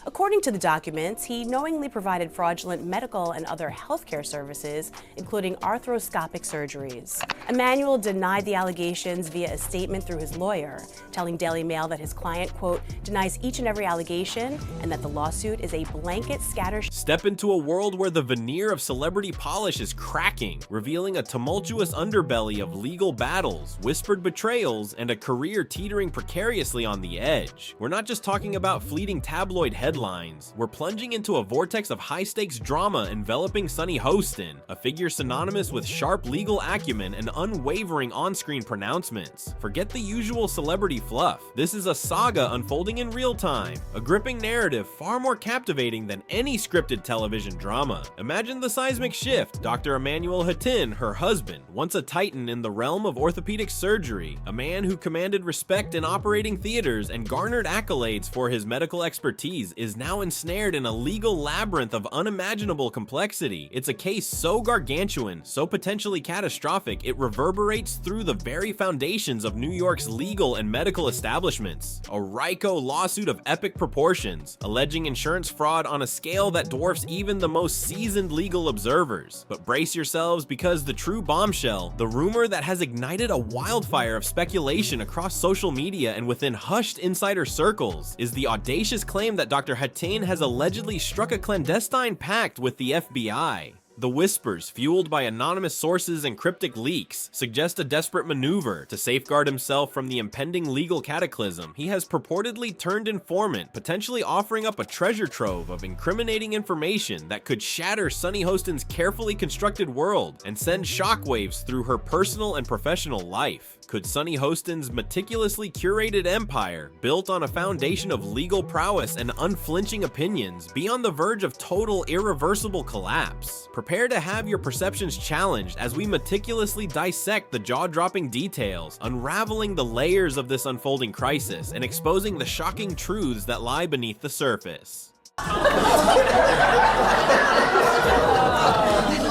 According to the documents, he knowingly provided fraudulent medical and other healthcare services, including arthroscopic surgeries. Emanuel denied the allegations via a statement through his lawyer, telling Daily Mail that his client, quote, denies each and every allegation and that the lawsuit is a blanket scattershot. Step into a world where the veneer of celebrity polish is cracking, revealing a tumultuous underbelly of legal battles, whispered betrayals, and a career teetering precariously on the edge. We're not just talking about fleeting tabloid headlines. We're plunging into a vortex of high-stakes drama enveloping Sonny Hostin, a figure synonymous with sharp legal acumen and unwavering on-screen pronouncements. Forget the usual celebrity fluff. This is a saga unfolding in real time, a gripping narrative far more captivating than any scripted television drama. Imagine the seismic shift. Dr. Emmanuel Hostin, her husband, once a titan in the realm of orthopedic surgery, a man who commanded respect in operating theaters and garnered accolades for his medical expertise, is now ensnared in a legal labyrinth of unimaginable complexity. It's a case so gargantuan, so potentially catastrophic, it reverberates through the very foundations of New York's legal and medical establishments. A RICO lawsuit of epic proportions, alleging insurance fraud on a scale that dwarfs even the most seasoned legal observers. But brace yourselves, because the true bombshell, the rumor that has ignited a wildfire of speculation across social media and within hushed insider circles, is the audacious claim that Dr. Hostin has allegedly struck a clandestine pact with the FBI. The whispers, fueled by anonymous sources and cryptic leaks, suggest a desperate maneuver to safeguard himself from the impending legal cataclysm. He has purportedly turned informant, potentially offering up a treasure trove of incriminating information that could shatter Sonny Hostin's carefully constructed world and send shockwaves through her personal and professional life. Could Sonny Hostin's meticulously curated empire, built on a foundation of legal prowess and unflinching opinions, be on the verge of total, irreversible collapse? Prepare to have your perceptions challenged as we meticulously dissect the jaw-dropping details, unraveling the layers of this unfolding crisis and exposing the shocking truths that lie beneath the surface.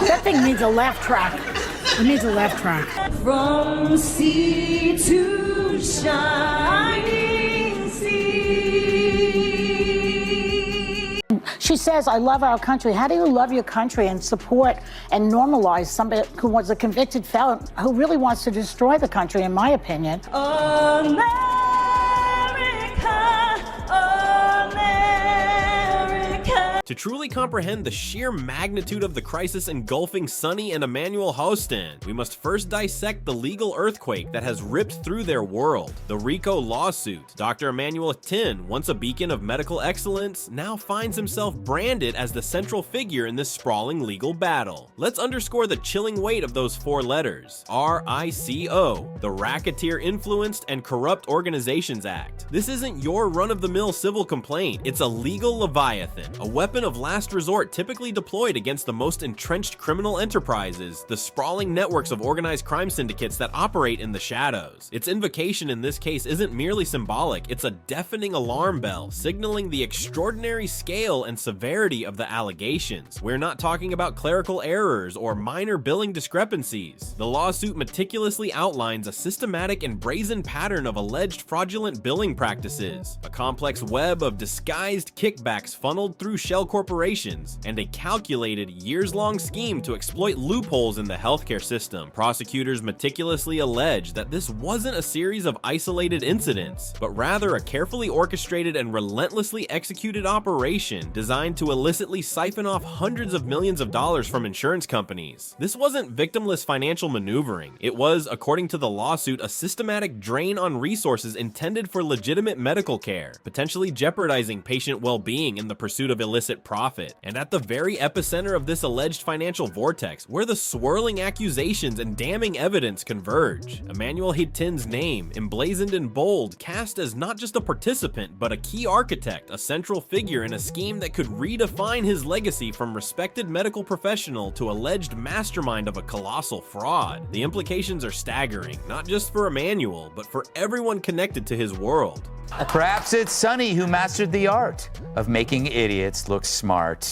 That thing needs a laugh track. It needs a laugh track. From sea to shining sea. She says, I love our country. How do you love your country and support and normalize somebody who was a convicted felon who really wants to destroy the country, in my opinion? America, To truly comprehend the sheer magnitude of the crisis engulfing Sonny and Emmanuel Hostin, we must first dissect the legal earthquake that has ripped through their world. The RICO lawsuit. Dr. Emmanuel Hostin, once a beacon of medical excellence, now finds himself branded as the central figure in this sprawling legal battle. Let's underscore the chilling weight of those four letters. RICO, the Racketeer Influenced and Corrupt Organizations Act. This isn't your run-of-the-mill civil complaint. It's a legal leviathan, a weapon of last resort typically deployed against the most entrenched criminal enterprises, the sprawling networks of organized crime syndicates that operate in the shadows. Its invocation in this case isn't merely symbolic, it's a deafening alarm bell, signaling the extraordinary scale and severity of the allegations. We're not talking about clerical errors or minor billing discrepancies. The lawsuit meticulously outlines a systematic and brazen pattern of alleged fraudulent billing practices, a complex web of disguised kickbacks funneled through shell corporations, and a calculated, years-long scheme to exploit loopholes in the healthcare system. Prosecutors meticulously allege that this wasn't a series of isolated incidents, but rather a carefully orchestrated and relentlessly executed operation designed to illicitly siphon off hundreds of millions of dollars from insurance companies. This wasn't victimless financial maneuvering. It was, according to the lawsuit, a systematic drain on resources intended for legitimate medical care, potentially jeopardizing patient well-being in the pursuit of illicit profit. And at the very epicenter of this alleged financial vortex, where the swirling accusations and damning evidence converge, Emmanuel Hostin's name, emblazoned in bold, cast as not just a participant, but a key architect, a central figure in a scheme that could redefine his legacy from respected medical professional to alleged mastermind of a colossal fraud. The implications are staggering, not just for Emmanuel, but for everyone connected to his world. Perhaps it's Sonny who mastered the art of making idiots look smart.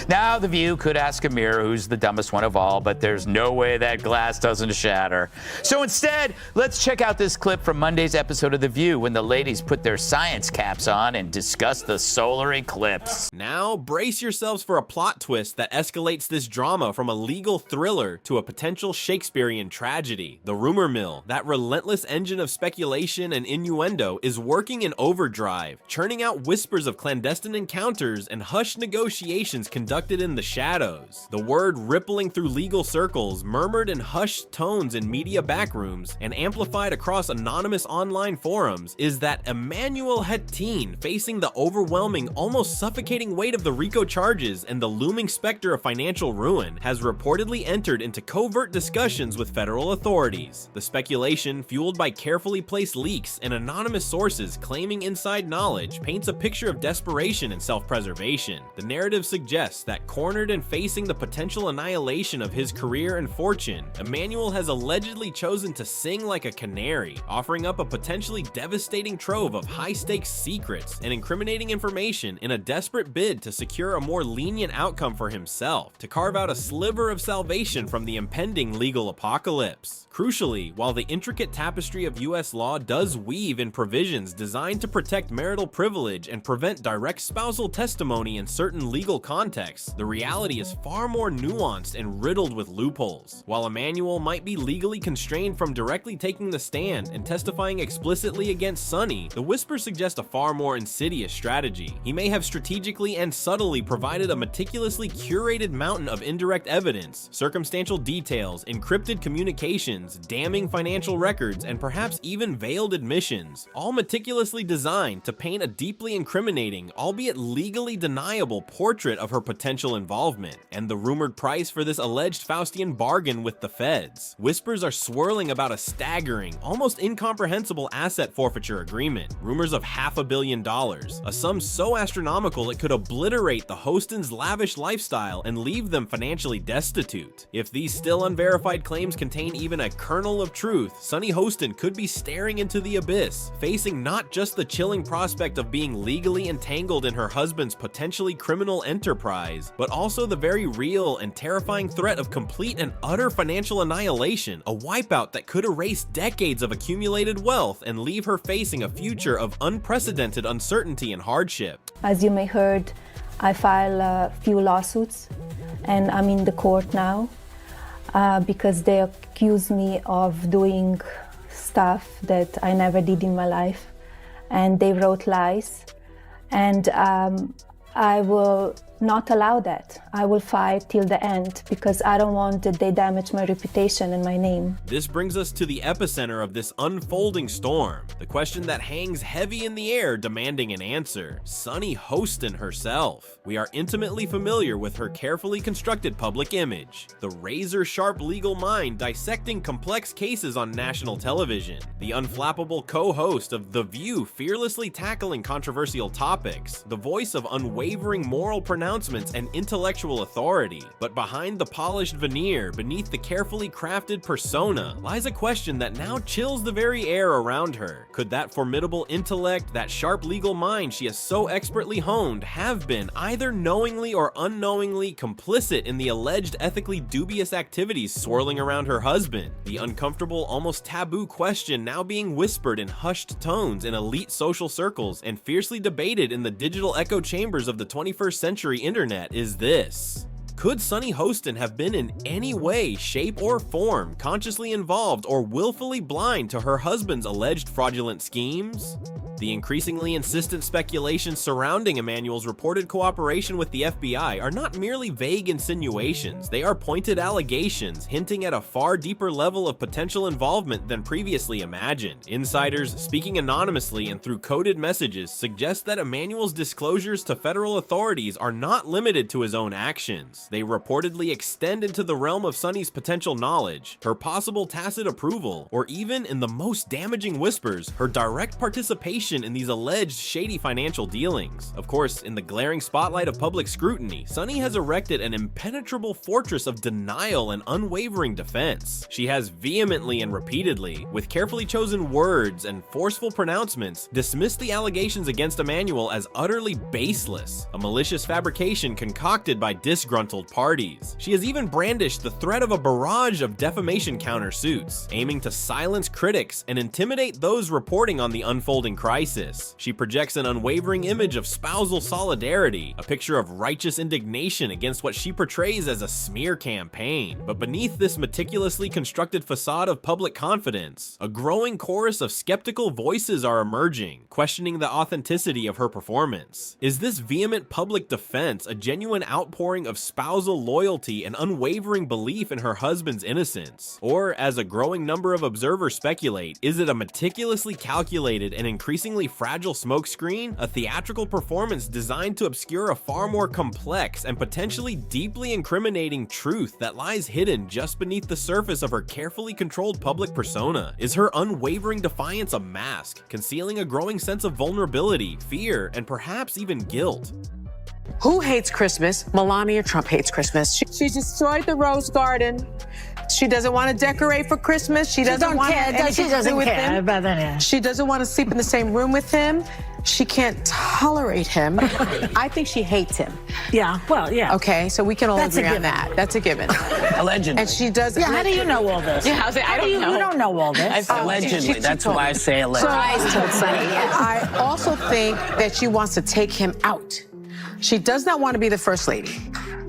Now, The View could ask a mirror who's the dumbest one of all, but there's no way that glass doesn't shatter. So instead, let's check out this clip from Monday's episode of The View when the ladies put their science caps on and discuss the solar eclipse. Now, brace yourselves for a plot twist that escalates this drama from a legal thriller to a potential Shakespearean tragedy. The rumor mill, that relentless engine of speculation and innuendo, is working in overdrive, churning out whispers of clandestine encounters and hushed negotiations conducted in the shadows. The word rippling through legal circles, murmured in hushed tones in media backrooms, and amplified across anonymous online forums is that Emmanuel Hostin, facing the overwhelming, almost suffocating weight of the RICO charges and the looming specter of financial ruin, has reportedly entered into covert discussions with federal authorities. The speculation, fueled by carefully placed leaks and anonymous sources claiming inside knowledge, paints a picture of desperation and self-preservation. The narrative suggests that, cornered and facing the potential annihilation of his career and fortune, Emmanuel has allegedly chosen to sing like a canary, offering up a potentially devastating trove of high-stakes secrets and incriminating information in a desperate bid to secure a more lenient outcome for himself, to carve out a sliver of salvation from the impending legal apocalypse. Crucially, while the intricate tapestry of US law does weave in provisions designed to protect marital privilege and prevent direct spousal testimony in certain legal contexts, the reality is far more nuanced and riddled with loopholes. While Emmanuel might be legally constrained from directly taking the stand and testifying explicitly against Sonny, the whispers suggest a far more insidious strategy. He may have strategically and subtly provided a meticulously curated mountain of indirect evidence, circumstantial details, encrypted communications, damning financial records, and perhaps even veiled admissions, all meticulously designed to paint a deeply incriminating, albeit legally deniable, portrait of her potential involvement, and the rumored price for this alleged Faustian bargain with the feds. Whispers are swirling about a staggering, almost incomprehensible asset forfeiture agreement, rumors of $500 million, a sum so astronomical it could obliterate the Hostin's lavish lifestyle and leave them financially destitute. If these still unverified claims contain even a kernel of truth, Sonny Hostin could be staring into the abyss, facing not just the chilling prospect of being legally entangled in her husband's potentially criminal enterprise, but also the very real and terrifying threat of complete and utter financial annihilation, a wipeout that could erase decades of accumulated wealth and leave her facing a future of unprecedented uncertainty and hardship. As you may heard, I filed a few lawsuits and I'm in the court now because they accuse me of doing stuff that I never did in my life, and they wrote lies, and I will not allow that. I will fight till the end because I don't want that they damage my reputation and my name. This brings us to the epicenter of this unfolding storm, the question that hangs heavy in the air demanding an answer. Sonny Hostin herself. We are intimately familiar with her carefully constructed public image, the razor-sharp legal mind dissecting complex cases on national television, the unflappable co-host of The View fearlessly tackling controversial topics, the voice of unwavering moral pronouncements and intellectual authority. But behind the polished veneer, beneath the carefully crafted persona, lies a question that now chills the very air around her. Could that formidable intellect, that sharp legal mind she has so expertly honed, have been either knowingly or unknowingly complicit in the alleged ethically dubious activities swirling around her husband? The uncomfortable, almost taboo question now being whispered in hushed tones in elite social circles and fiercely debated in the digital echo chambers of the 21st century internet is this: could Sonny Hostin have been in any way, shape, or form consciously involved or willfully blind to her husband's alleged fraudulent schemes? The increasingly insistent speculations surrounding Emmanuel's reported cooperation with the FBI are not merely vague insinuations, they are pointed allegations hinting at a far deeper level of potential involvement than previously imagined. Insiders, speaking anonymously and through coded messages, suggest that Emmanuel's disclosures to federal authorities are not limited to his own actions. They reportedly extend into the realm of Sunny's potential knowledge, her possible tacit approval, or even, in the most damaging whispers, her direct participation in these alleged shady financial dealings. Of course, in the glaring spotlight of public scrutiny, Sunny has erected an impenetrable fortress of denial and unwavering defense. She has vehemently and repeatedly, with carefully chosen words and forceful pronouncements, dismissed the allegations against Emmanuel as utterly baseless, a malicious fabrication concocted by disgruntled parties. She has even brandished the threat of a barrage of defamation countersuits, aiming to silence critics and intimidate those reporting on the unfolding crisis. She projects an unwavering image of spousal solidarity, a picture of righteous indignation against what she portrays as a smear campaign. But beneath this meticulously constructed facade of public confidence, a growing chorus of skeptical voices are emerging, questioning the authenticity of her performance. Is this vehement public defense a genuine outpouring of spousal loyalty and unwavering belief in her husband's innocence? Or, as a growing number of observers speculate, is it a meticulously calculated and increasingly fragile smokescreen, a theatrical performance designed to obscure a far more complex and potentially deeply incriminating truth that lies hidden just beneath the surface of her carefully controlled public persona? Is her unwavering defiance a mask, concealing a growing sense of vulnerability, fear, and perhaps even guilt? Who hates Christmas? Melania or Trump hates Christmas. She destroyed the rose garden. She doesn't want to decorate for Christmas. She doesn't want to have anything to do with him. She doesn't want to sleep in the same room with him. She can't tolerate him. I think she hates him. Yeah, well, yeah. Okay, so we can all agree on that. That's a given. Allegedly. And she does. Yeah, how do you know all this? Yeah, I don't know. You don't know all this. Allegedly. That's why I say allegedly. I also think that she wants to take him out. She does not want to be the first lady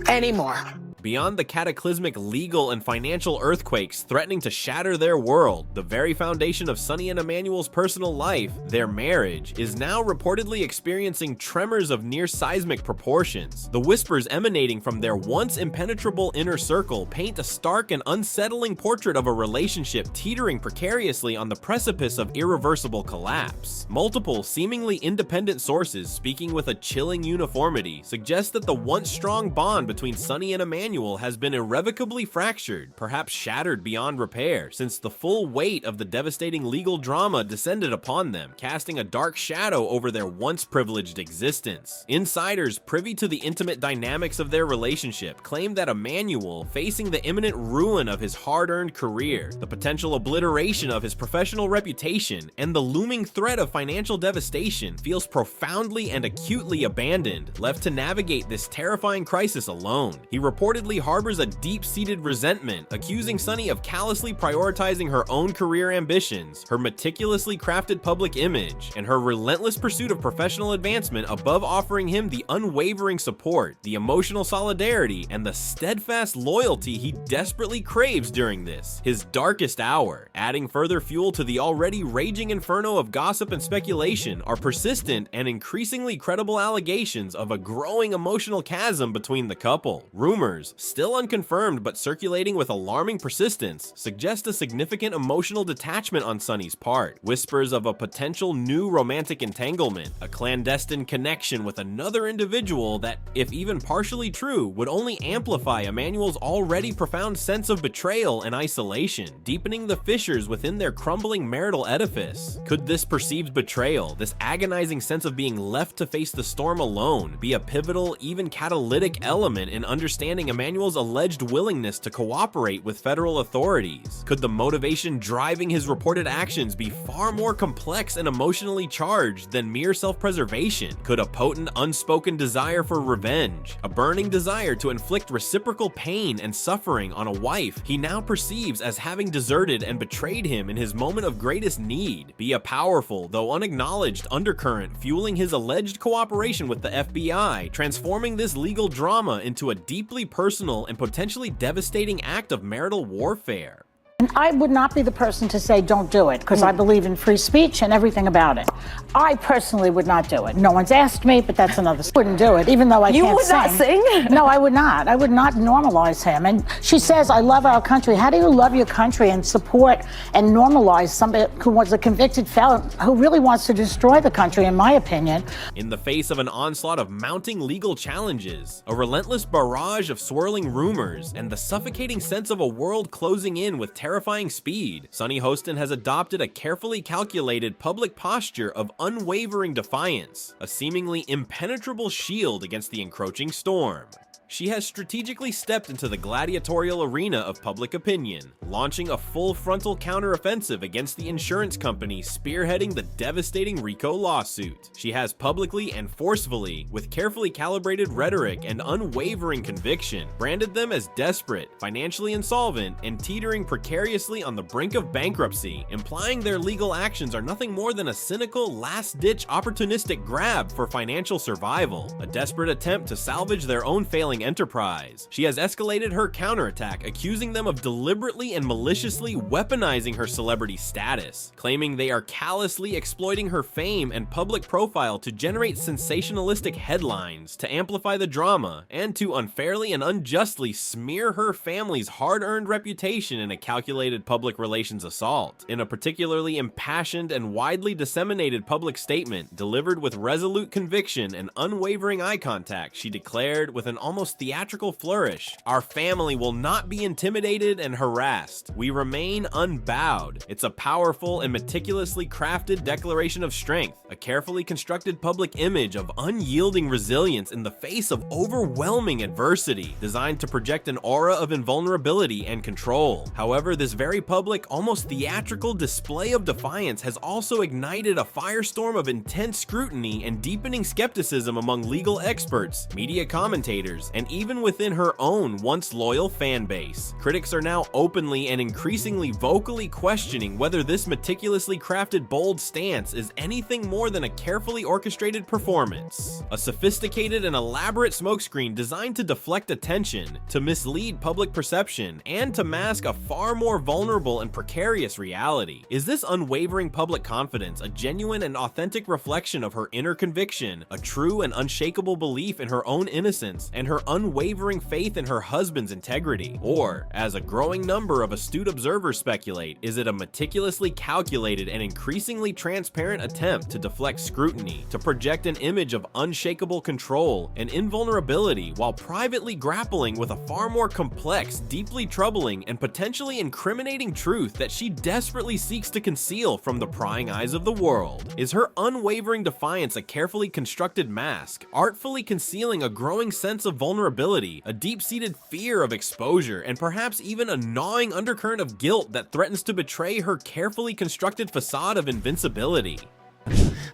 anymore. Beyond the cataclysmic legal and financial earthquakes threatening to shatter their world, the very foundation of Sunny and Emmanuel's personal life, their marriage, is now reportedly experiencing tremors of near-seismic proportions. The whispers emanating from their once impenetrable inner circle paint a stark and unsettling portrait of a relationship teetering precariously on the precipice of irreversible collapse. Multiple, seemingly independent sources speaking with a chilling uniformity suggest that the once strong bond between Sunny and Emmanuel has been irrevocably fractured, perhaps shattered beyond repair, since the full weight of the devastating legal drama descended upon them, casting a dark shadow over their once privileged existence. Insiders privy to the intimate dynamics of their relationship claim that Emmanuel, facing the imminent ruin of his hard-earned career, the potential obliteration of his professional reputation, and the looming threat of financial devastation, feels profoundly and acutely abandoned, left to navigate this terrifying crisis alone. He reportedly harbors a deep-seated resentment, accusing Sunny of callously prioritizing her own career ambitions, her meticulously crafted public image, and her relentless pursuit of professional advancement above offering him the unwavering support, the emotional solidarity, and the steadfast loyalty he desperately craves during this, his darkest hour. Adding further fuel to the already raging inferno of gossip and speculation are persistent and increasingly credible allegations of a growing emotional chasm between the couple. Rumors, still unconfirmed but circulating with alarming persistence, suggest a significant emotional detachment on Sunny's part. Whispers of a potential new romantic entanglement, a clandestine connection with another individual that, if even partially true, would only amplify Emmanuel's already profound sense of betrayal and isolation, deepening the fissures within their crumbling marital edifice. Could this perceived betrayal, this agonizing sense of being left to face the storm alone, be a pivotal, even catalytic element in understanding Emmanuel's alleged willingness to cooperate with federal authorities? Could the motivation driving his reported actions be far more complex and emotionally charged than mere self-preservation? Could a potent, unspoken desire for revenge, a burning desire to inflict reciprocal pain and suffering on a wife he now perceives as having deserted and betrayed him in his moment of greatest need, be a powerful, though unacknowledged undercurrent fueling his alleged cooperation with the FBI, transforming this legal drama into a deeply personal and potentially devastating act of marital warfare? And I would not be the person to say don't do it, because I believe in free speech and everything about it. I personally would not do it. No one's asked me, but that's another. Wouldn't do it, even though I You can't would not sing? No, I would not. I would not normalize him. And she says, I love our country. How do you love your country and support and normalize somebody who was a convicted felon who really wants to destroy the country, in my opinion? In the face of an onslaught of mounting legal challenges, a relentless barrage of swirling rumors, and the suffocating sense of a world closing in with terrifying speed, Sunny Hostin has adopted a carefully calculated public posture of unwavering defiance, a seemingly impenetrable shield against the encroaching storm. She has strategically stepped into the gladiatorial arena of public opinion, launching a full frontal counteroffensive against the insurance company spearheading the devastating RICO lawsuit. She has publicly and forcefully, with carefully calibrated rhetoric and unwavering conviction, branded them as desperate, financially insolvent, and teetering precariously on the brink of bankruptcy, implying their legal actions are nothing more than a cynical, last-ditch opportunistic grab for financial survival, a desperate attempt to salvage their own failing enterprise. She has escalated her counterattack, accusing them of deliberately and maliciously weaponizing her celebrity status, claiming they are callously exploiting her fame and public profile to generate sensationalistic headlines, to amplify the drama, and to unfairly and unjustly smear her family's hard-earned reputation in a calculated public relations assault. In a particularly impassioned and widely disseminated public statement delivered with resolute conviction and unwavering eye contact, she declared with an almost theatrical flourish, "Our family will not be intimidated and harassed. We remain unbowed." It's a powerful and meticulously crafted declaration of strength, a carefully constructed public image of unyielding resilience in the face of overwhelming adversity, designed to project an aura of invulnerability and control. However, this very public, almost theatrical display of defiance has also ignited a firestorm of intense scrutiny and deepening skepticism among legal experts, media commentators, and even within her own once loyal fan base. Critics are now openly and increasingly vocally questioning whether this meticulously crafted bold stance is anything more than a carefully orchestrated performance, a sophisticated and elaborate smokescreen designed to deflect attention, to mislead public perception, and to mask a far more vulnerable and precarious reality. Is this unwavering public confidence a genuine and authentic reflection of her inner conviction, a true and unshakable belief in her own innocence, and her unwavering faith in her husband's integrity? Or, as a growing number of astute observers speculate, is it a meticulously calculated and increasingly transparent attempt to deflect scrutiny, to project an image of unshakable control and invulnerability while privately grappling with a far more complex, deeply troubling, and potentially incriminating truth that she desperately seeks to conceal from the prying eyes of the world? Is her unwavering defiance a carefully constructed mask, artfully concealing a growing sense of vulnerability, a deep-seated fear of exposure, and perhaps even a gnawing undercurrent of guilt that threatens to betray her carefully constructed facade of invincibility?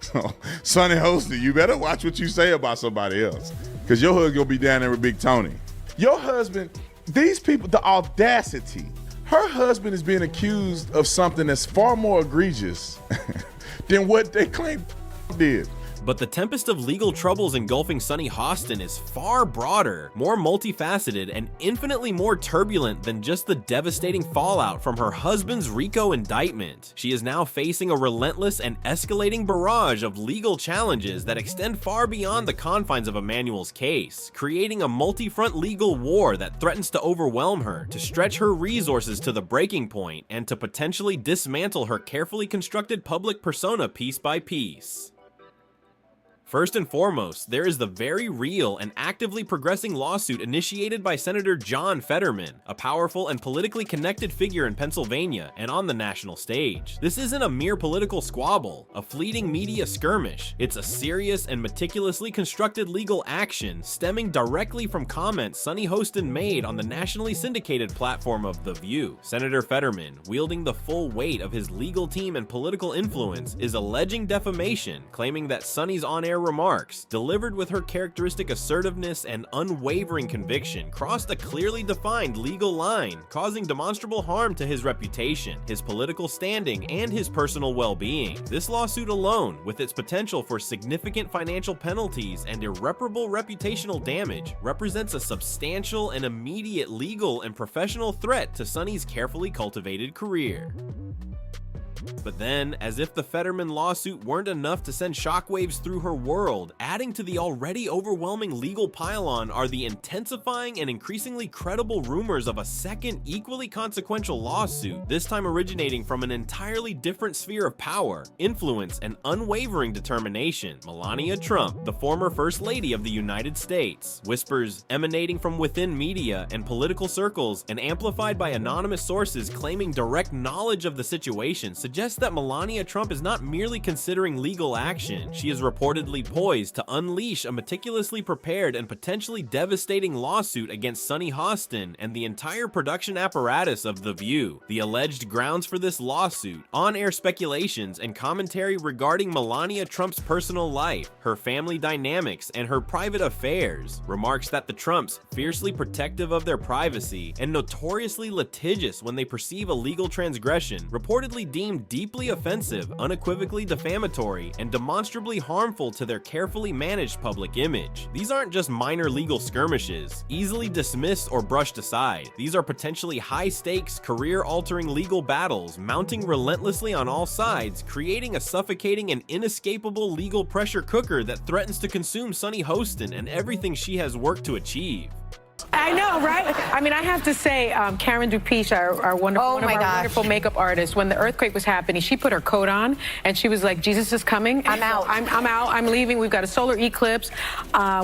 So, Sunny Hostin, you better watch what you say about somebody else, because your husband gonna be down there with Big Tony. Your husband, these people, the audacity. Her husband is being accused of something that's far more egregious than what they claim did. But the tempest of legal troubles engulfing Sunny Hostin is far broader, more multifaceted, and infinitely more turbulent than just the devastating fallout from her husband's RICO indictment. She is now facing a relentless and escalating barrage of legal challenges that extend far beyond the confines of Emmanuel's case, creating a multi-front legal war that threatens to overwhelm her, to stretch her resources to the breaking point, and to potentially dismantle her carefully constructed public persona piece by piece. First and foremost, there is the very real and actively progressing lawsuit initiated by Senator John Fetterman, a powerful and politically connected figure in Pennsylvania and on the national stage. This isn't a mere political squabble, a fleeting media skirmish. It's a serious and meticulously constructed legal action stemming directly from comments Sunny Hostin made on the nationally syndicated platform of The View. Senator Fetterman, wielding the full weight of his legal team and political influence, is alleging defamation, claiming that Sunny's on-air on-air remarks, delivered with her characteristic assertiveness and unwavering conviction, crossed a clearly defined legal line, causing demonstrable harm to his reputation, his political standing, and his personal well-being. This lawsuit alone, with its potential for significant financial penalties and irreparable reputational damage, represents a substantial and immediate legal and professional threat to Sonny's carefully cultivated career. But then, as if the Fetterman lawsuit weren't enough to send shockwaves through her world, adding to the already overwhelming legal pile-on are the intensifying and increasingly credible rumors of a second equally consequential lawsuit, this time originating from an entirely different sphere of power, influence, and unwavering determination: Melania Trump, the former First Lady of the United States. Whispers emanating from within media and political circles and amplified by anonymous sources claiming direct knowledge of the situation suggests that Melania Trump is not merely considering legal action. She is reportedly poised to unleash a meticulously prepared and potentially devastating lawsuit against Sunny Hostin and the entire production apparatus of The View. The alleged grounds for this lawsuit, on-air speculations, and commentary regarding Melania Trump's personal life, her family dynamics, and her private affairs. Remarks that the Trumps, fiercely protective of their privacy and notoriously litigious when they perceive a legal transgression, reportedly deemed deeply offensive, unequivocally defamatory, and demonstrably harmful to their carefully managed public image. These aren't just minor legal skirmishes, easily dismissed or brushed aside. These are potentially high-stakes, career-altering legal battles, mounting relentlessly on all sides, creating a suffocating and inescapable legal pressure cooker that threatens to consume Sunny Hostin and everything she has worked to achieve. I know, right? I mean, I have to say, Karen Dupiche, our wonderful, one of our wonderful makeup artists, when the earthquake was happening, she put her coat on and she was like, Jesus is coming. I'm out. I'm out. I'm leaving. We've got a solar eclipse.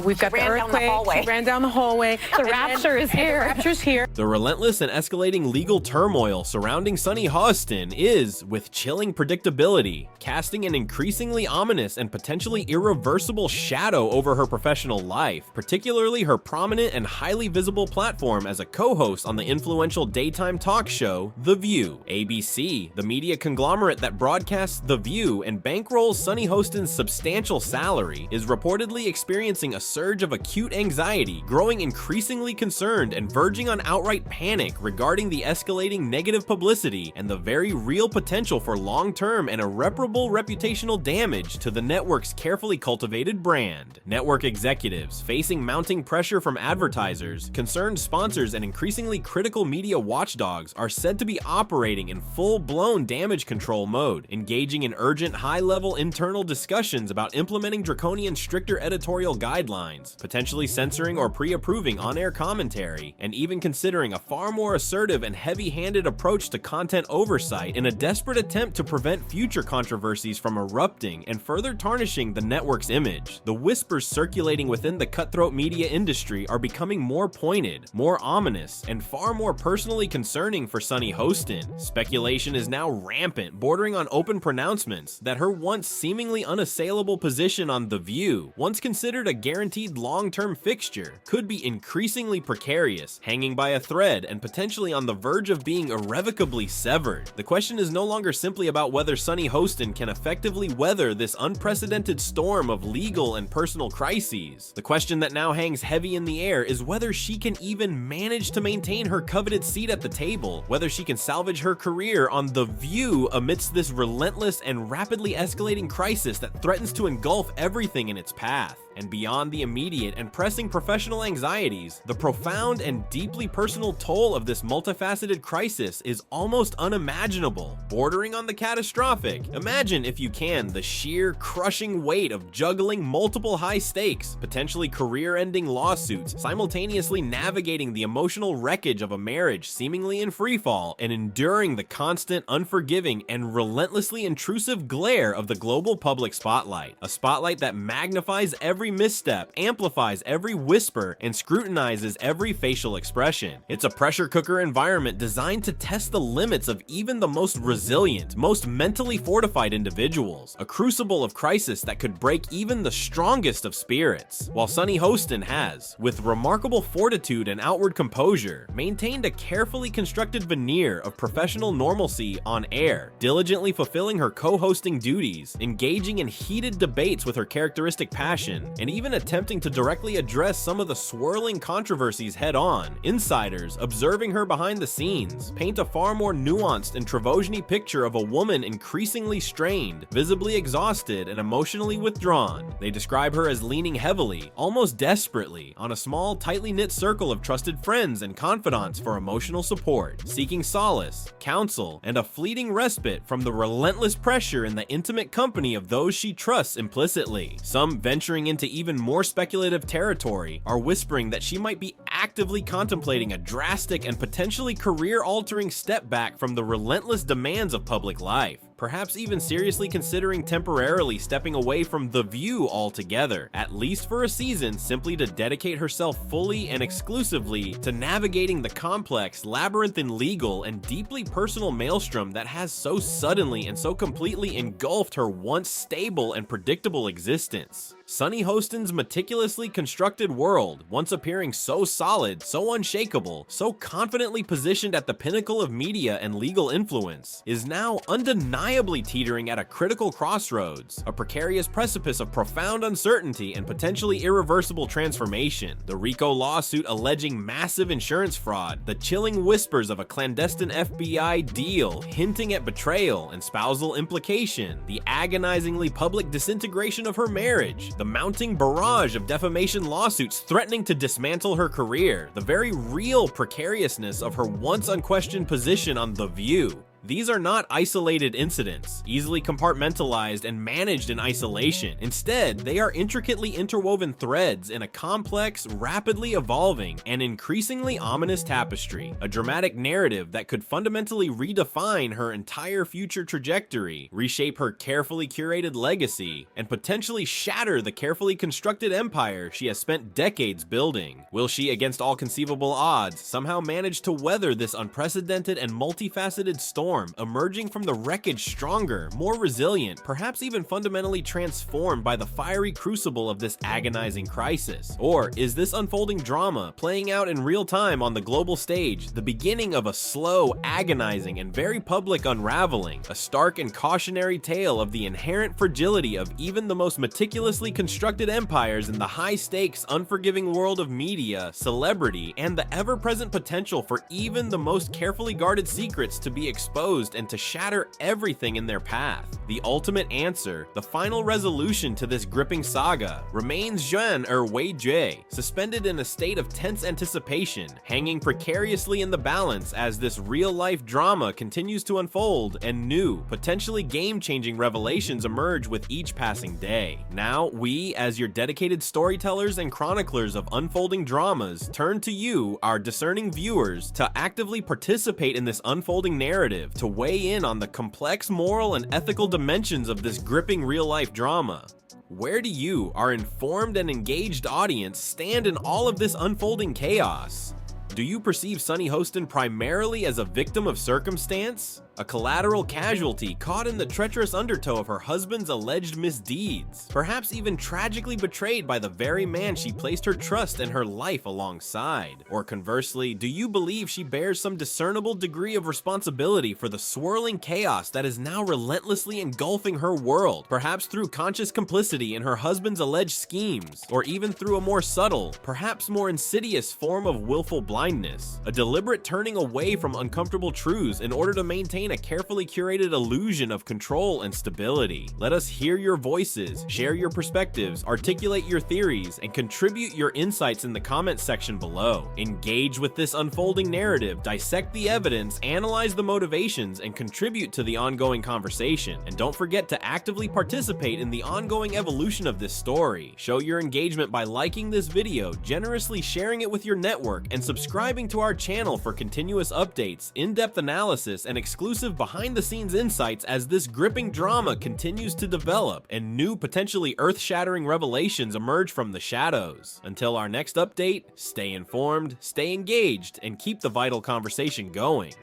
We've got the earthquake. She ran down the hallway. The rapture is here. The rapture's here. The relentless and escalating legal turmoil surrounding Sunny Hostin is, with chilling predictability, casting an increasingly ominous and potentially irreversible shadow over her professional life, particularly her prominent and highly visible platform as a co-host on the influential daytime talk show The View. ABC, the media conglomerate that broadcasts The View and bankrolls Sunny Hostin's substantial salary, is reportedly experiencing a surge of acute anxiety, growing increasingly concerned and verging on outright panic regarding the escalating negative publicity and the very real potential for long-term and irreparable reputational damage to the network's carefully cultivated brand. Network executives, facing mounting pressure from advertisers, concerned sponsors, and increasingly critical media watchdogs, are said to be operating in full-blown damage control mode, engaging in urgent high-level internal discussions about implementing draconian stricter editorial guidelines, potentially censoring or pre-approving on-air commentary, and even considering a far more assertive and heavy-handed approach to content oversight in a desperate attempt to prevent future controversies from erupting and further tarnishing the network's image. The whispers circulating within the cutthroat media industry are becoming more pointed, more ominous, and far more personally concerning for Sunny Hostin. Speculation is now rampant, bordering on open pronouncements, that her once seemingly unassailable position on The View, once considered a guaranteed long-term fixture, could be increasingly precarious, hanging by a thread, and potentially on the verge of being irrevocably severed. The question is no longer simply about whether Sunny Hostin can effectively weather this unprecedented storm of legal and personal crises. The question that now hangs heavy in the air is whether she can even manage to maintain her coveted seat at the table, whether she can salvage her career on The View amidst this relentless and rapidly escalating crisis that threatens to engulf everything in its path. And beyond the immediate and pressing professional anxieties, the profound and deeply personal toll of this multifaceted crisis is almost unimaginable, bordering on the catastrophic. Imagine, if you can, the sheer crushing weight of juggling multiple high stakes, potentially career-ending lawsuits, simultaneously navigating the emotional wreckage of a marriage seemingly in freefall, and enduring the constant, unforgiving, and relentlessly intrusive glare of the global public spotlight. A spotlight that magnifies every every misstep, amplifies every whisper, and scrutinizes every facial expression. It's a pressure cooker environment designed to test the limits of even the most resilient, most mentally fortified individuals, a crucible of crisis that could break even the strongest of spirits. While Sunny Hostin has, with remarkable fortitude and outward composure, maintained a carefully constructed veneer of professional normalcy on air, diligently fulfilling her co-hosting duties, engaging in heated debates with her characteristic passion, and even attempting to directly address some of the swirling controversies head-on, insiders observing her behind the scenes paint a far more nuanced and Trevosian-y picture of a woman increasingly strained, visibly exhausted, and emotionally withdrawn. They describe her as leaning heavily, almost desperately, on a small, tightly knit circle of trusted friends and confidants for emotional support, seeking solace, counsel, and a fleeting respite from the relentless pressure in the intimate company of those she trusts implicitly. Some, venturing into even more speculative territory, are whispering that she might be actively contemplating a drastic and potentially career-altering step back from the relentless demands of public life. Perhaps even seriously considering temporarily stepping away from The View altogether, at least for a season, simply to dedicate herself fully and exclusively to navigating the complex, labyrinthine legal and deeply personal maelstrom that has so suddenly and so completely engulfed her once stable and predictable existence. Sunny Hostin's meticulously constructed world, once appearing so solid, so unshakable, so confidently positioned at the pinnacle of media and legal influence, is now undeniably teetering at a critical crossroads, a precarious precipice of profound uncertainty and potentially irreversible transformation. The RICO lawsuit alleging massive insurance fraud, the chilling whispers of a clandestine FBI deal hinting at betrayal and spousal implication, the agonizingly public disintegration of her marriage, the mounting barrage of defamation lawsuits threatening to dismantle her career, the very real precariousness of her once unquestioned position on The View. These are not isolated incidents, easily compartmentalized and managed in isolation. Instead, they are intricately interwoven threads in a complex, rapidly evolving, and increasingly ominous tapestry, a dramatic narrative that could fundamentally redefine her entire future trajectory, reshape her carefully curated legacy, and potentially shatter the carefully constructed empire she has spent decades building. Will she, against all conceivable odds, somehow manage to weather this unprecedented and multifaceted storm, emerging from the wreckage stronger, more resilient, perhaps even fundamentally transformed by the fiery crucible of this agonizing crisis? Or is this unfolding drama, playing out in real time on the global stage, the beginning of a slow, agonizing, and very public unraveling, a stark and cautionary tale of the inherent fragility of even the most meticulously constructed empires in the high-stakes, unforgiving world of media, celebrity, and the ever-present potential for even the most carefully guarded secrets to be exposed and to shatter everything in their path? The ultimate answer, the final resolution to this gripping saga, remains Zhen Wei Jie, suspended in a state of tense anticipation, hanging precariously in the balance as this real-life drama continues to unfold and new, potentially game-changing revelations emerge with each passing day. Now, we, as your dedicated storytellers and chroniclers of unfolding dramas, turn to you, our discerning viewers, to actively participate in this unfolding narrative, to weigh in on the complex moral and ethical dimensions of this gripping real-life drama. Where do you, our informed and engaged audience, stand in all of this unfolding chaos? Do you perceive Sunny Hostin primarily as a victim of circumstance? A collateral casualty caught in the treacherous undertow of her husband's alleged misdeeds, perhaps even tragically betrayed by the very man she placed her trust and her life alongside? Or conversely, do you believe she bears some discernible degree of responsibility for the swirling chaos that is now relentlessly engulfing her world, perhaps through conscious complicity in her husband's alleged schemes, or even through a more subtle, perhaps more insidious form of willful blindness, a deliberate turning away from uncomfortable truths in order to maintain a carefully curated illusion of control and stability? Let us hear your voices, share your perspectives, articulate your theories, and contribute your insights in the comments section below. Engage with this unfolding narrative, dissect the evidence, analyze the motivations, and contribute to the ongoing conversation. And don't forget to actively participate in the ongoing evolution of this story. Show your engagement by liking this video, generously sharing it with your network, and subscribing to our channel for continuous updates, in-depth analysis, and exclusive exclusive behind-the-scenes insights as this gripping drama continues to develop and new potentially earth-shattering revelations emerge from the shadows. Until our next update, stay informed, stay engaged, and keep the vital conversation going.